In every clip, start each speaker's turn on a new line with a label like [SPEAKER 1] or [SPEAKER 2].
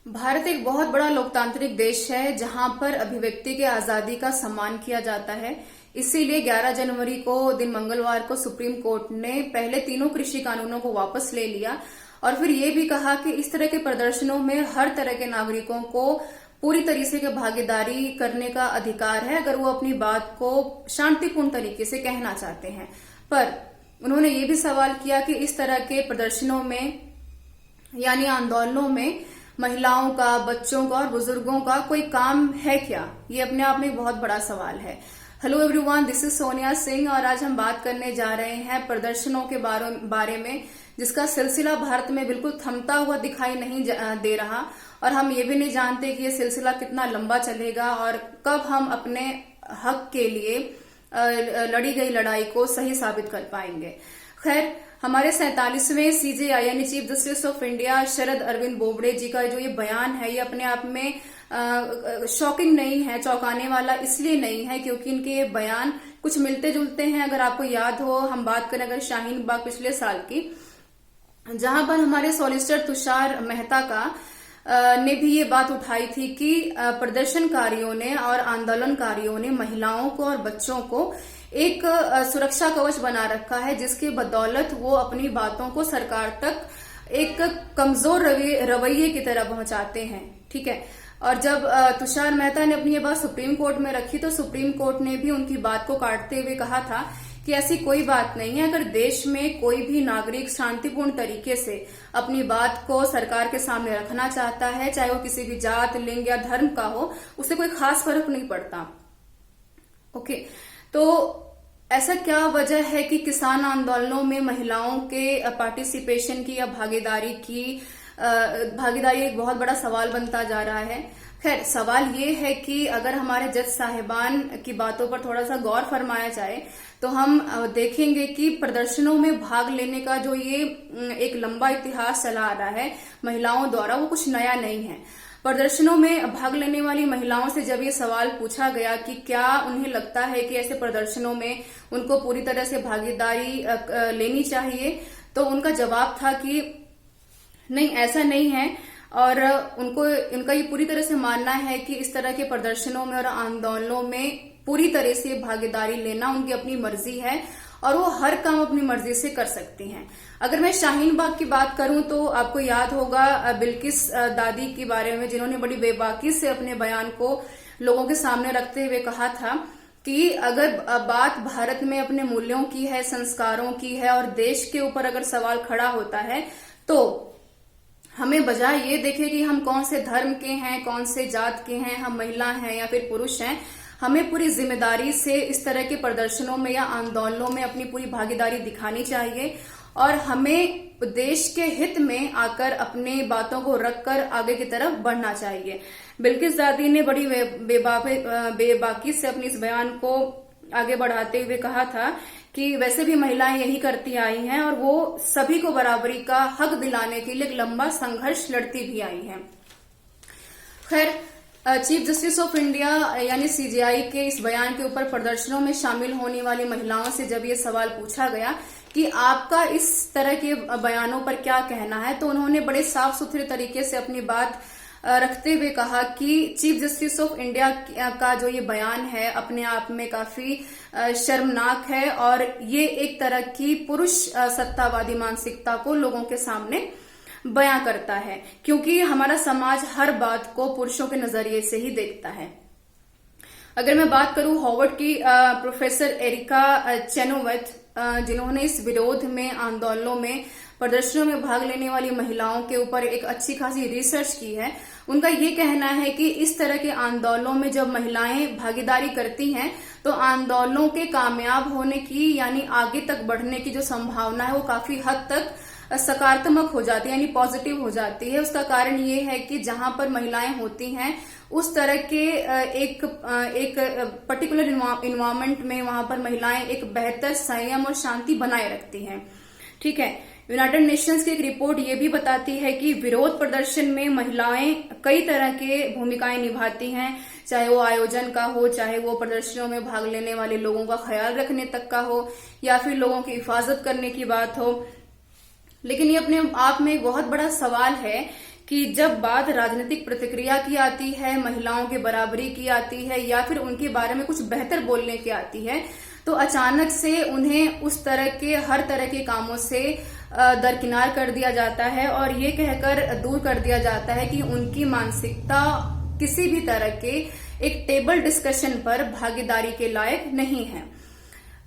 [SPEAKER 1] भारत एक बहुत बड़ा लोकतांत्रिक देश है जहां पर अभिव्यक्ति की आजादी का सम्मान किया जाता है। इसीलिए 11 जनवरी को दिन मंगलवार को सुप्रीम कोर्ट ने पहले तीनों कृषि कानूनों को वापस ले लिया और फिर ये भी कहा कि इस तरह के प्रदर्शनों में हर तरह के नागरिकों को पूरी तरीके से भागीदारी करने का अधिकार है अगर वो अपनी बात को शांतिपूर्ण तरीके से कहना चाहते हैं। पर उन्होंने ये भी सवाल किया कि इस तरह के प्रदर्शनों में यानी आंदोलनों में महिलाओं का, बच्चों का और बुजुर्गों का कोई काम है क्या? ये अपने आप में एक बहुत बड़ा सवाल है। Hello everyone, this is Sonia Singh और आज हम बात करने जा रहे हैं प्रदर्शनों के बारे में जिसका सिलसिला भारत में बिल्कुल थमता हुआ दिखाई नहीं दे रहा और हम ये भी नहीं जानते कि ये सिलसिला कितना लंबा चलेगा और कब हम अपने हक के लिए लड़ी गई लड़ाई को सही साबित कर पाएंगे। खैर, हमारे 47वें सीजेआई यानी chief justice of India Sharad Arvind Bobde जी का जो ये बयान है ये अपने आप में शॉकिंग नहीं है, चौंकाने वाला इसलिए नहीं है क्योंकि इनके ये बयान कुछ मिलते जुलते हैं। अगर आपको याद हो, हम बात करें अगर शाहीन बाग पिछले साल की, जहां पर हमारे सॉलिसिटर तुषार मेहता ने भी ये बात उठाई थी कि प्रदर्शनकारियों ने और आंदोलनकारियों ने महिलाओं को और बच्चों को एक सुरक्षा कवच बना रखा है जिसके बदौलत वो अपनी बातों को सरकार तक एक कमजोर रवैये की तरह पहुंचाते हैं। ठीक है, और जब तुषार मेहता ने अपनी ये बात सुप्रीम कोर्ट में रखी तो सुप्रीम कोर्ट ने भी उनकी बात को काटते हुए कहा था कि ऐसी कोई बात नहीं है। अगर देश में कोई भी नागरिक शांतिपूर्ण तरीके से अपनी बात को सरकार के सामने रखना चाहता है, चाहे वो किसी भी जात, लिंग या धर्म का हो, उससे कोई खास फर्क नहीं पड़ता। ओके, तो ऐसा क्या वजह है कि किसान आंदोलनों में महिलाओं के पार्टिसिपेशन की या भागीदारी एक बहुत बड़ा सवाल बनता जा रहा है। खैर, सवाल ये है कि अगर हमारे जज साहिबान की बातों पर थोड़ा सा गौर फरमाया जाए तो हम देखेंगे कि प्रदर्शनों में भाग लेने का जो ये एक लंबा इतिहास चला आ रहा है महिलाओं द्वारा, वो कुछ नया नहीं है। प्रदर्शनों में भाग लेने वाली महिलाओं से जब ये सवाल पूछा गया कि क्या उन्हें लगता है कि ऐसे प्रदर्शनों में उनको पूरी तरह से भागीदारी लेनी चाहिए, तो उनका जवाब था कि नहीं, ऐसा नहीं है और उनका ये पूरी तरह से मानना है कि इस तरह के प्रदर्शनों में और आंदोलनों में पूरी तरह से भागीदारी लेना उनकी अपनी मर्जी है और वो हर काम अपनी मर्जी से कर सकती हैं। अगर मैं शाहीन बाग की बात करूं तो आपको याद होगा बिल्किस दादी के बारे में, जिन्होंने बड़ी बेबाकी से अपने बयान को लोगों के सामने रखते हुए कहा था कि अगर बात भारत में अपने मूल्यों की है, संस्कारों की है और देश के ऊपर अगर सवाल खड़ा होता है तो हमें बजाय ये देखे कि हम कौन से धर्म के हैं, कौन से जात के हैं, हम महिला हैं या फिर पुरुष हैं, हमें पूरी जिम्मेदारी से इस तरह के प्रदर्शनों में या आंदोलनों में अपनी पूरी भागीदारी दिखानी चाहिए और हमें देश के हित में आकर अपनी बातों को रखकर आगे की तरफ बढ़ना चाहिए। बिल्किस दादी ने बड़ी बेबाकी से अपने इस बयान को आगे बढ़ाते हुए कहा था कि वैसे भी महिलाएं यही करती आई हैं और वो सभी को बराबरी का हक दिलाने के लिए एक लंबा संघर्ष लड़ती भी आई हैं। खैर, चीफ जस्टिस ऑफ इंडिया यानी सीजेआई के इस बयान के ऊपर प्रदर्शनों में शामिल होने वाली महिलाओं से जब ये सवाल पूछा गया कि आपका इस तरह के बयानों पर क्या कहना है, तो उन्होंने बड़े साफ सुथरे तरीके से अपनी बात रखते हुए कहा कि चीफ जस्टिस ऑफ इंडिया का जो ये बयान है अपने आप में काफी शर्मनाक है और ये एक तरह की पुरुष सत्तावादी मानसिकता को लोगों के सामने बयां करता है, क्योंकि हमारा समाज हर बात को पुरुषों के नजरिए से ही देखता है। अगर मैं बात करूं हार्वर्ड की प्रोफेसर एरिका चेनोवेथ, जिन्होंने इस विरोध में आंदोलनों में प्रदर्शनों में भाग लेने वाली महिलाओं के ऊपर एक अच्छी खासी रिसर्च की है, उनका ये कहना है कि इस तरह के आंदोलनों में जब महिलाएं भागीदारी करती हैं तो आंदोलनों के कामयाब होने की यानी आगे तक बढ़ने की जो संभावना है वो काफी हद तक सकारात्मक हो जाती है, यानी पॉजिटिव हो जाती है। उसका कारण ये है कि जहां पर महिलाएं होती हैं उस तरह के एक पर्टिकुलर इन्वायरमेंट में वहां पर महिलाएं एक बेहतर संयम और शांति बनाए रखती हैं। ठीक है, यूनाइटेड नेशंस की एक रिपोर्ट ये भी बताती है कि विरोध प्रदर्शन में महिलाएं कई तरह के भूमिकाएं निभाती हैं, चाहे वो आयोजन का हो, चाहे वो प्रदर्शनों में भाग लेने वाले लोगों का ख्याल रखने तक का हो या फिर लोगों की हिफाजत करने की बात हो। लेकिन ये अपने आप में एक बहुत बड़ा सवाल है कि जब बात राजनीतिक प्रतिक्रिया की आती है, महिलाओं के बराबरी की आती है या फिर उनके बारे में कुछ बेहतर बोलने की आती है, तो अचानक से उन्हें उस तरह के हर तरह के कामों से दरकिनार कर दिया जाता है और ये कहकर दूर कर दिया जाता है कि उनकी मानसिकता किसी भी तरह के एक टेबल डिस्कशन पर भागीदारी के लायक नहीं है।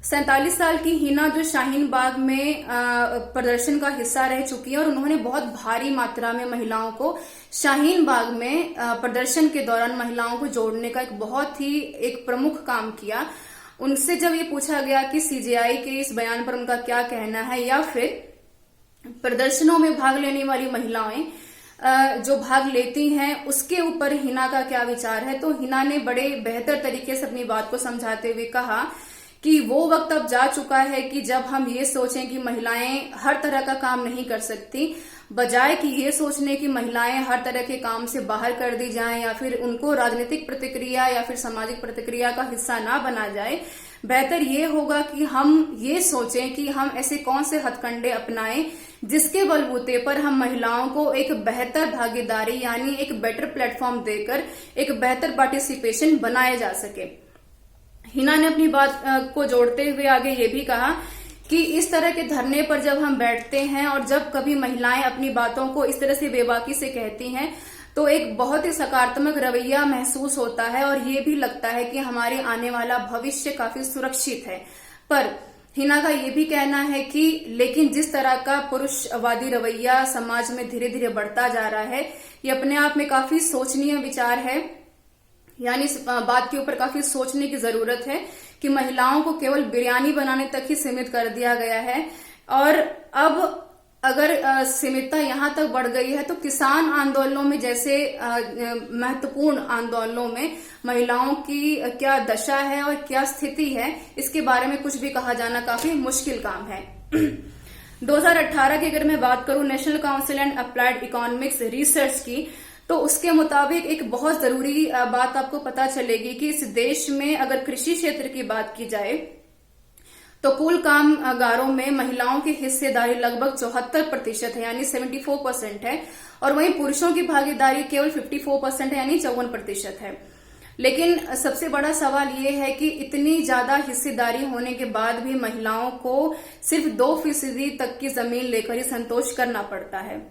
[SPEAKER 1] 47 साल की हिना जो शाहीन बाग में प्रदर्शन का हिस्सा रह चुकी है और उन्होंने बहुत भारी मात्रा में महिलाओं को शाहीन बाग में प्रदर्शन के दौरान महिलाओं को जोड़ने का एक बहुत ही एक प्रमुख काम किया। उनसे जब ये पूछा गया कि सीजेआई के इस बयान पर उनका क्या कहना है या फिर प्रदर्शनों में भाग लेने वाली महिलाएं जो भाग लेती हैं उसके ऊपर हिना का क्या विचार है, तो हिना ने बड़े बेहतर तरीके से अपनी बात को समझाते हुए कहा कि वो वक्त अब जा चुका है कि जब हम ये सोचें कि महिलाएं हर तरह का काम नहीं कर सकती, बजाय कि ये सोचने की महिलाएं हर तरह के काम से बाहर कर दी जाएं या फिर उनको राजनीतिक प्रतिक्रिया या फिर सामाजिक प्रतिक्रिया का हिस्सा ना बना जाए, बेहतर ये होगा कि हम ये सोचें कि हम ऐसे कौन से हथकंडे अपनाएं जिसके बलबूते पर हम महिलाओं को एक बेहतर भागीदारी यानी एक बेटर प्लेटफॉर्म देकर एक बेहतर पार्टिसिपेशन बनाया जा सके। हिना ने अपनी बात को जोड़ते हुए आगे ये भी कहा कि इस तरह के धरने पर जब हम बैठते हैं और जब कभी महिलाएं अपनी बातों को इस तरह से बेबाकी से कहती हैं तो एक बहुत ही सकारात्मक रवैया महसूस होता है और ये भी लगता है कि हमारे आने वाला भविष्य काफी सुरक्षित है। पर हिना का ये भी कहना है कि लेकिन जिस तरह का पुरुषवादी रवैया समाज में धीरे धीरे बढ़ता जा रहा है, ये अपने आप में काफी सोचनीय विचार है, यानी इस बात के ऊपर काफी सोचने की जरूरत है कि महिलाओं को केवल बिरयानी बनाने तक ही सीमित कर दिया गया है और अब अगर सीमितता यहां तक बढ़ गई है तो किसान आंदोलनों में जैसे महत्वपूर्ण आंदोलनों में महिलाओं की क्या दशा है और क्या स्थिति है, इसके बारे में कुछ भी कहा जाना काफी मुश्किल काम है। 2018 की अगर मैं बात करूं national council and applied economics research की, तो उसके मुताबिक एक बहुत जरूरी बात आपको पता चलेगी कि इस देश में अगर कृषि क्षेत्र की बात की जाए तो कुल कामगारों में महिलाओं की हिस्सेदारी लगभग 74% है यानी 74% है और वहीं पुरुषों की भागीदारी केवल 54% है यानी 54% है। लेकिन सबसे बड़ा सवाल ये है कि इतनी ज्यादा हिस्सेदारी होने के बाद भी महिलाओं को सिर्फ 2% तक की जमीन लेकर ही संतोष करना पड़ता है।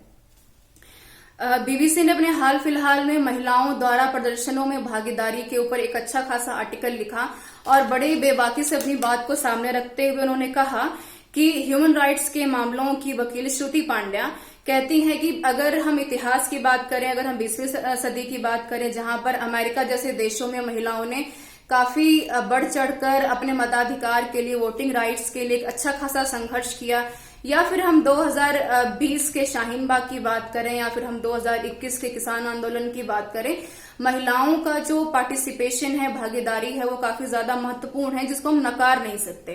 [SPEAKER 1] बीबीसी ने अपने हाल फिलहाल में महिलाओं द्वारा प्रदर्शनों में भागीदारी के ऊपर एक अच्छा खासा आर्टिकल लिखा और बड़े बेबाकी से अपनी बात को सामने रखते हुए उन्होंने कहा कि ह्यूमन राइट्स के मामलों की वकील श्रुति पांड्या कहती हैं कि अगर हम इतिहास की बात करें, अगर हम 20वीं सदी की बात करें जहां पर अमेरिका जैसे देशों में महिलाओं ने काफी बढ़ चढ़कर अपने मताधिकार के लिए, वोटिंग राइट्स के लिए एक अच्छा खासा संघर्ष किया, या फिर हम 2020 के शाहीन बाग की बात करें या फिर हम 2021 के किसान आंदोलन की बात करें, महिलाओं का जो पार्टिसिपेशन है, भागीदारी है, वो काफी ज्यादा महत्वपूर्ण है जिसको हम नकार नहीं सकते।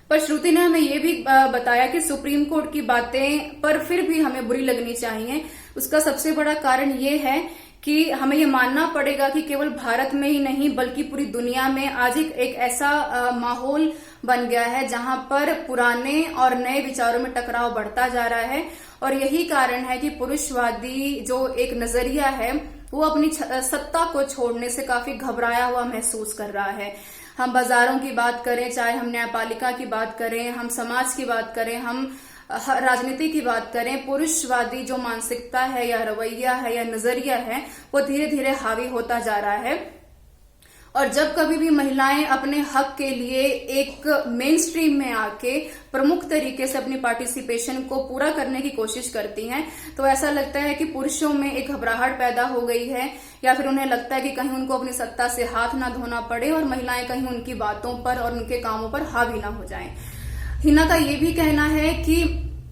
[SPEAKER 1] पर श्रुति ने हमें ये भी बताया कि सुप्रीम कोर्ट की बातें पर फिर भी हमें बुरी लगनी चाहिए। उसका सबसे बड़ा कारण ये है कि हमें ये मानना पड़ेगा कि केवल भारत में ही नहीं बल्कि पूरी दुनिया में आज एक ऐसा माहौल बन गया है जहां पर पुराने और नए विचारों में टकराव बढ़ता जा रहा है और यही कारण है कि पुरुषवादी जो एक नजरिया है वो अपनी सत्ता को छोड़ने से काफी घबराया हुआ महसूस कर रहा है। हम बाजारों की बात करें, चाहे हम न्यायपालिका की बात करें, हम समाज की बात करें, हम राजनीति की बात करें, पुरुषवादी जो मानसिकता है या रवैया है या नजरिया है वो धीरे धीरे हावी होता जा रहा है। और जब कभी भी महिलाएं अपने हक के लिए एक मेन स्ट्रीम में आके प्रमुख तरीके से अपनी पार्टिसिपेशन को पूरा करने की कोशिश करती हैं तो ऐसा लगता है कि पुरुषों में एक घबराहट पैदा हो गई है या फिर उन्हें लगता है कि कहीं उनको अपनी सत्ता से हाथ ना धोना पड़े और महिलाएं कहीं उनकी बातों पर और उनके कामों पर हावी ना हो जाएं। हिना का ये भी कहना है कि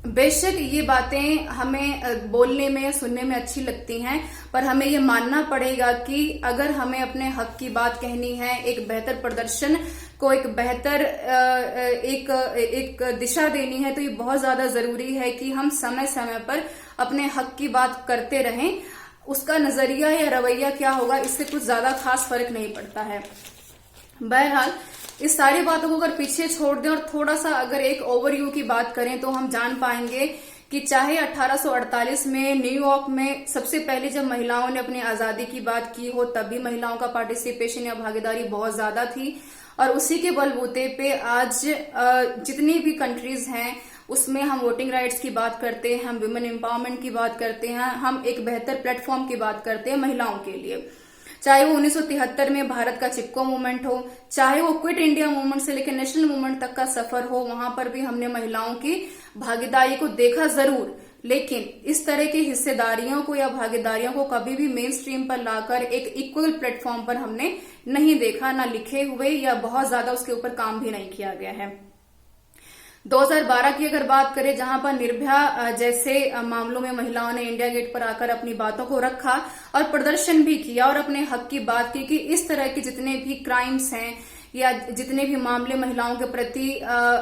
[SPEAKER 1] बेशक ये बातें हमें बोलने में, सुनने में अच्छी लगती हैं, पर हमें ये मानना पड़ेगा कि अगर हमें अपने हक की बात कहनी है, एक बेहतर प्रदर्शन को एक बेहतर एक दिशा देनी है, तो ये बहुत ज्यादा जरूरी है कि हम समय समय पर अपने हक की बात करते रहें। उसका नजरिया या रवैया क्या होगा इससे कुछ ज्यादा खास फर्क नहीं पड़ता है। बहरहाल इस सारी बातों को अगर पीछे छोड़ दें और थोड़ा सा अगर एक ओवरव्यू की बात करें तो हम जान पाएंगे कि चाहे 1848 में न्यूयॉर्क में सबसे पहले जब महिलाओं ने अपनी आजादी की बात की हो, तब भी महिलाओं का पार्टिसिपेशन या भागीदारी बहुत ज्यादा थी, और उसी के बलबूते पे आज जितनी भी कंट्रीज हैं उसमें हम वोटिंग राइट्स की बात करते हैं, हम वुमेन एम्पावरमेंट की बात करते हैं, हम एक बेहतर प्लेटफॉर्म की बात करते हैं महिलाओं के लिए। चाहे वो 1973 में भारत का चिपको मूवमेंट हो, चाहे वो क्विट इंडिया मूवमेंट से लेकर नेशनल मूवमेंट तक का सफर हो, वहां पर भी हमने महिलाओं की भागीदारी को देखा जरूर, लेकिन इस तरह की हिस्सेदारियों को या भागीदारियों को कभी भी मेन स्ट्रीम पर लाकर एक इक्वल प्लेटफॉर्म पर हमने नहीं देखा, ना लिखे हुए या बहुत ज्यादा उसके ऊपर काम भी नहीं किया गया है। 2012 की अगर बात करें, जहां पर निर्भया जैसे मामलों में महिलाओं ने इंडिया गेट पर आकर अपनी बातों को रखा और प्रदर्शन भी किया और अपने हक की बात की कि इस तरह के जितने भी क्राइम्स हैं या जितने भी मामले महिलाओं के प्रति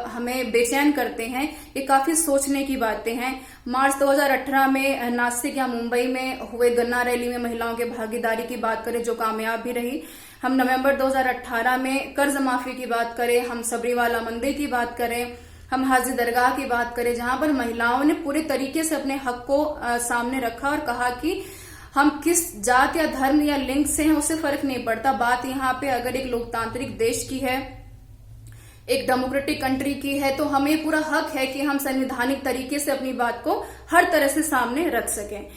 [SPEAKER 1] हमें बेचैन करते हैं, ये काफी सोचने की बातें हैं। मार्च 2018 में नासिक या मुंबई में हुए गन्ना रैली में महिलाओं के भागीदारी की बात करें जो कामयाब भी रही। हम नवंबर 2018 में कर्ज माफी की बात करें, हम सबरीवाला मंदिर की बात करें, हम हाजी दरगाह की बात करें, जहां पर महिलाओं ने पूरे तरीके से अपने हक को सामने रखा और कहा कि हम किस जात या धर्म या लिंग से हैं उससे फर्क नहीं पड़ता। बात यहाँ पे अगर एक लोकतांत्रिक देश की है, एक डेमोक्रेटिक कंट्री की है, तो हमें पूरा हक है कि हम संवैधानिक तरीके से अपनी बात को हर तरह से सामने रख सकें।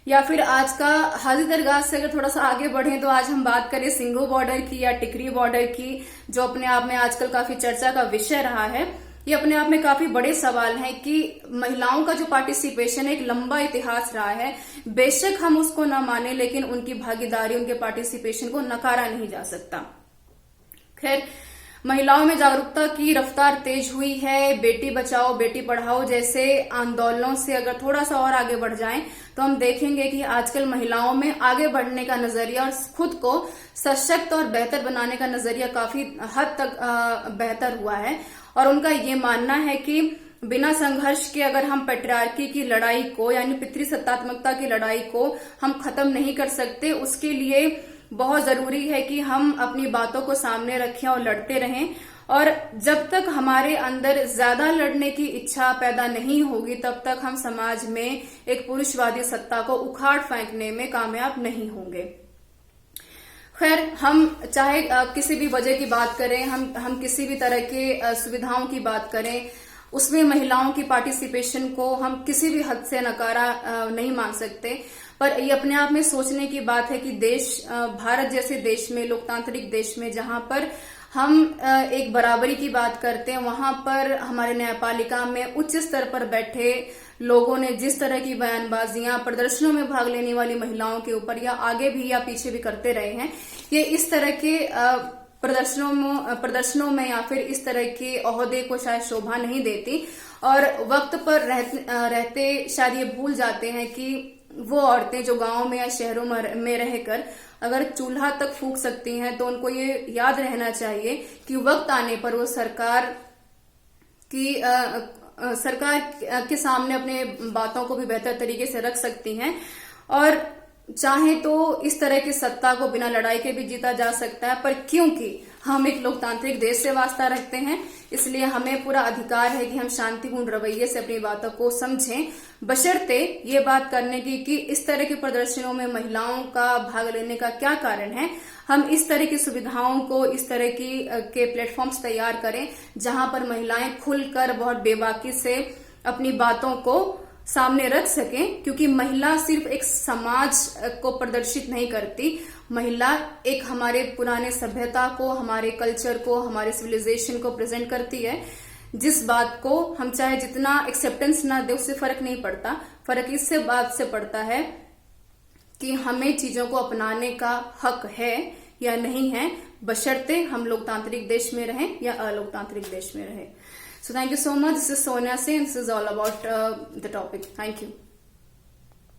[SPEAKER 1] या फिर आज का हाजी दरगाह से अगर थोड़ा सा आगे बढ़े तो आज हम बात करें सिंगू बॉर्डर की या टिकरी बॉर्डर की, जो अपने आप में आजकल काफी चर्चा का विषय रहा है। ये अपने आप में काफी बड़े सवाल हैं कि महिलाओं का जो पार्टिसिपेशन है, एक लंबा इतिहास रहा है, बेशक हम उसको ना माने, लेकिन उनकी भागीदारी, उनके पार्टिसिपेशन को नकारा नहीं जा सकता। खैर, महिलाओं में जागरूकता की रफ्तार तेज हुई है। बेटी बचाओ बेटी पढ़ाओ जैसे आंदोलनों से अगर थोड़ा सा और आगे बढ़ जाएं तो हम देखेंगे कि आजकल महिलाओं में आगे बढ़ने का नजरिया और खुद को सशक्त और बेहतर बनाने का नजरिया काफी हद तक बेहतर हुआ है। और उनका ये मानना है कि बिना संघर्ष के अगर हम पैट्रियार्की की लड़ाई को यानी पितृसत्तात्मकता की लड़ाई को हम खत्म नहीं कर सकते। उसके लिए बहुत जरूरी है कि हम अपनी बातों को सामने रखें और लड़ते रहें, और जब तक हमारे अंदर ज्यादा लड़ने की इच्छा पैदा नहीं होगी तब तक हम समाज में एक पुरुषवादी सत्ता को उखाड़ फेंकने में कामयाब नहीं होंगे। खैर, हम चाहे किसी भी वजह की बात करें, हम किसी भी तरह के सुविधाओं की बात करें, उसमें महिलाओं की पार्टिसिपेशन को हम किसी भी हद से नकारा नहीं मान सकते। पर ये अपने आप में सोचने की बात है कि भारत जैसे देश में, लोकतांत्रिक देश में, जहां पर हम एक बराबरी की बात करते हैं, वहां पर हमारे न्यायपालिका में उच्च स्तर पर बैठे लोगों ने जिस तरह की बयानबाजियां प्रदर्शनों में भाग लेने वाली महिलाओं के ऊपर या आगे भी या पीछे भी करते रहे हैं, ये इस तरह के प्रदर्शनों में या फिर इस तरह के ओहदे को शायद शोभा नहीं देती। और वक्त पर रहते शायद ये भूल जाते हैं कि वो औरतें जो गांव में या शहरों में रहकर अगर चूल्हा तक फूंक सकती हैं, तो उनको ये याद रहना चाहिए कि वक्त आने पर वो सरकार के सामने अपने बातों को भी बेहतर तरीके से रख सकती हैं। और चाहे तो इस तरह की सत्ता को बिना लड़ाई के भी जीता जा सकता है, पर क्योंकि हम एक लोकतांत्रिक देश से वास्ता रखते हैं, इसलिए हमें पूरा अधिकार है कि हम शांतिपूर्ण रवैये से अपनी बातों को समझें, बशर्ते ये बात करने की कि इस तरह के प्रदर्शनों में महिलाओं का भाग लेने का क्या कारण है। हम इस तरह की सुविधाओं को, इस तरह के प्लेटफॉर्म्स तैयार करें जहां पर महिलाएं खुलकर बहुत बेबाकी से अपनी बातों को सामने रख सकें, क्योंकि महिला सिर्फ एक समाज को प्रदर्शित नहीं करती, महिला एक हमारे पुराने सभ्यता को, हमारे कल्चर को, हमारे सिविलाइजेशन को प्रेजेंट करती है, जिस बात को हम चाहे जितना एक्सेप्टेंस ना दे उससे फर्क नहीं पड़ता। फर्क इससे बात से पड़ता है कि हमें चीजों को अपनाने का हक है या नहीं है, बशर्ते हम लोकतांत्रिक देश में रहें या अलोकतांत्रिक देश में रहें। So thank you so much. This is Sonia Sen. This is all about the topic. Thank you.